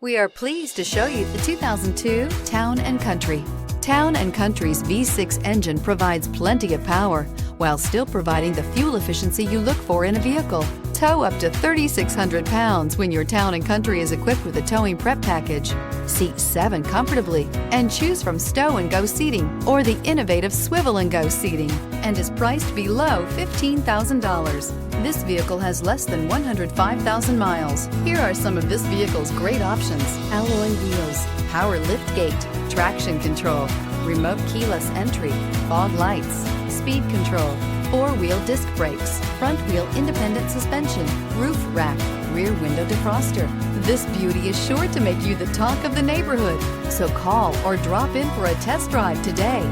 We are pleased to show you the 2002 Town & Country. Town & Country's V6 engine provides plenty of power while still providing the fuel efficiency you look for in a vehicle. Tow up to 3,600 pounds when your Town & Country is equipped with a towing prep package. Seat 7 comfortably and choose from stow and go seating or the innovative swivel and go seating, and is priced below $15,000. This vehicle has less than 105,000 miles. Here are some of this vehicle's great options: alloy wheels, power lift gate, traction control, remote keyless entry, fog lights, speed control, four-wheel disc brakes, front wheel independent suspension, roof rack, rear window defroster. This beauty is sure to make you the talk of the neighborhood. So call or drop in for a test drive today.